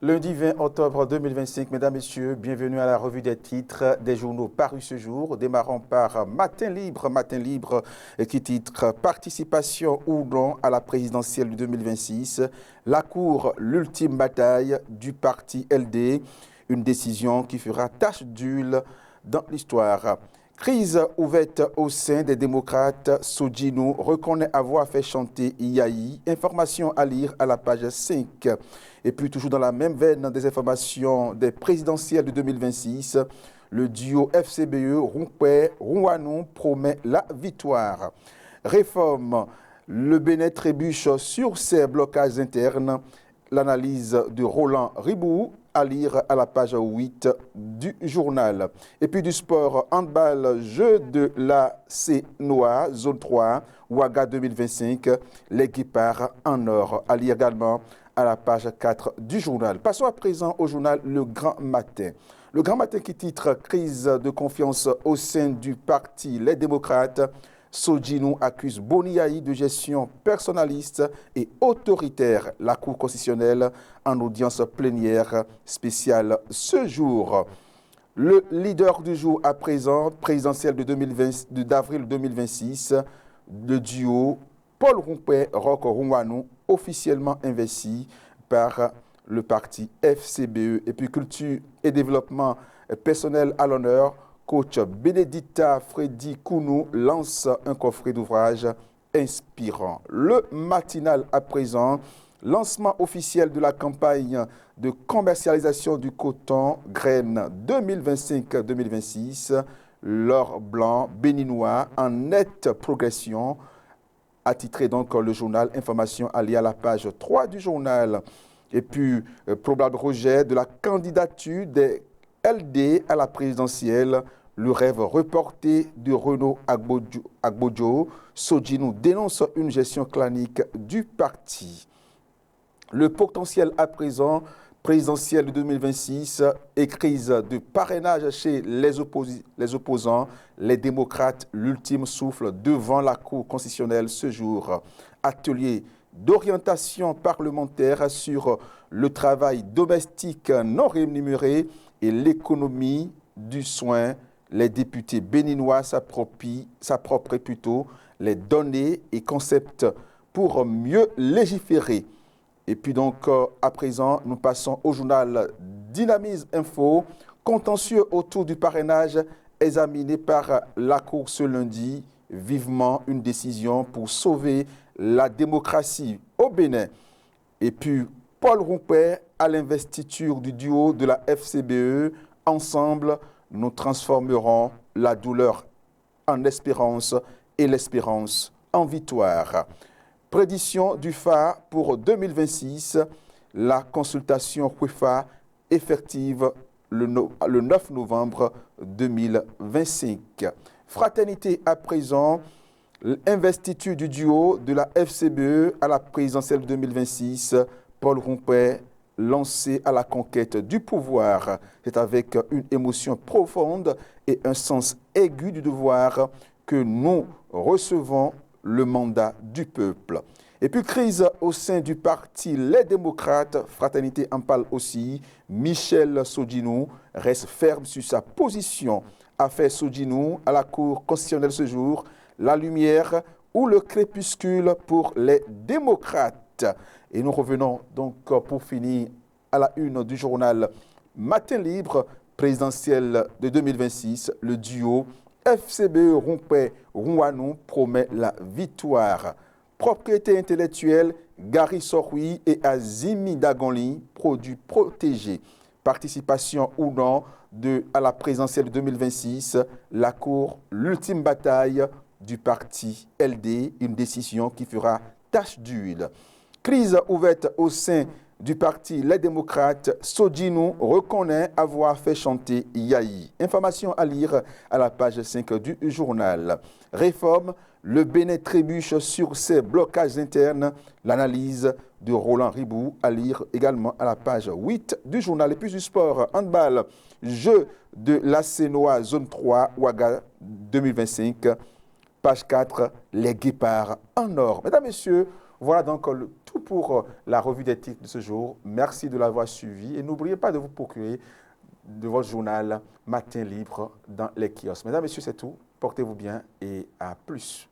Lundi 20 octobre 2025, mesdames, messieurs, bienvenue à la revue des titres des journaux parus ce jour. Démarrons par Matin Libre qui titre Participation ou non à la présidentielle de 2026. La Cour, l'ultime bataille du parti LD, une décision qui fera tache d'huile dans l'histoire. Crise ouverte au sein des démocrates, Sodjinou reconnaît avoir fait chanter Yahi. Information à lire à la page 5. Et puis toujours dans la même veine des informations des présidentielles de 2026, le duo FCBE Rouanou promet la victoire. Réforme, le Bénin trébuche sur ses blocages internes. L'analyse de Roland Ribou à lire à la page 8 du journal. Et puis du sport, handball, jeu de la C-Noa, zone 3, Ouaga 2025, les guépards en or. À lire également à la page 4 du journal. Passons à présent au journal Le Grand Matin. Le Grand Matin qui titre « Crise de confiance au sein du parti Les Démocrates ». Sodjinou accuse Boni Yahi de gestion personnaliste et autoritaire. La Cour constitutionnelle en audience plénière spéciale ce jour. Le leader du jour à présent, présidentiel d'avril 2026, le duo Paul Rompé, Roch Rouanou, officiellement investi par le parti FCBE. Et puis culture et développement personnel à l'honneur, coach Benedicta Freddy Kounou lance un coffret d'ouvrages inspirant. Le matinal à présent, lancement officiel de la campagne de commercialisation du coton graines 2025-2026, l'or blanc béninois en nette progression, attitré donc le journal Information alliée à la page 3 du journal. Et puis, probable rejet de la candidature des LD à la présidentielle. Le rêve reporté de Renaud Agbodjo, Sodjinou dénonce une gestion clanique du parti. Le potentiel à présent, présidentiel de 2026 et crise de parrainage chez les opposants, les démocrates, l'ultime souffle devant la Cour constitutionnelle ce jour. Atelier d'orientation parlementaire sur le travail domestique non rémunéré et l'économie du soin. Les députés béninois s'approprient plutôt les données et concepts pour mieux légiférer. Et puis donc, à présent, nous passons au journal Dynamisme Info, contentieux autour du parrainage examiné par la Cour ce lundi. Vivement une décision pour sauver la démocratie au Bénin. Et puis, Paul Rompé à l'investiture du duo de la FCBE. Ensemble, nous transformerons la douleur en espérance et l'espérance en victoire. Prédiction du FA pour 2026, la consultation UEFA effective le 9 novembre 2025. Fraternité à présent, l'investiture du duo de la FCBE à la présidentielle 2026, Paul Rompé lancé à la conquête du pouvoir. C'est avec une émotion profonde et un sens aigu du devoir que nous recevons le mandat du peuple. Et puis crise au sein du parti Les Démocrates, Fraternité en parle aussi. Michel Sodjinou reste ferme sur sa position. Affaire Sodjinou à la Cour constitutionnelle ce jour. La lumière ou le crépuscule pour les démocrates. Et nous revenons donc pour finir à la une du journal Matin Libre, présidentiel de 2026. Le duo FCBE Rompé Rouanou promet la victoire. Propriété intellectuelle, Gary Soroui et Azimi Dagonli, produits protégés. Participation ou non à la présidentielle de 2026. La Cour, l'ultime bataille du parti LD, une décision qui fera tache d'huile. Crise ouverte au sein du parti Les Démocrates, Sodjinou reconnaît avoir fait chanter Yahi. Information à lire à la page 5 du journal. Réforme, le Bénin trébuche sur ses blocages internes. L'analyse de Roland Ribou à lire également à la page 8 du journal. Et puis du sport, handball, jeu de la C-Noa, zone 3, Ouaga 2025. Page 4, les guépards en or. Mesdames, Messieurs, voilà donc le tout pour la revue des titres de ce jour. Merci de l'avoir suivi et n'oubliez pas de vous procurer de votre journal Matin Libre dans les kiosques. Mesdames, Messieurs, c'est tout. Portez-vous bien et à plus.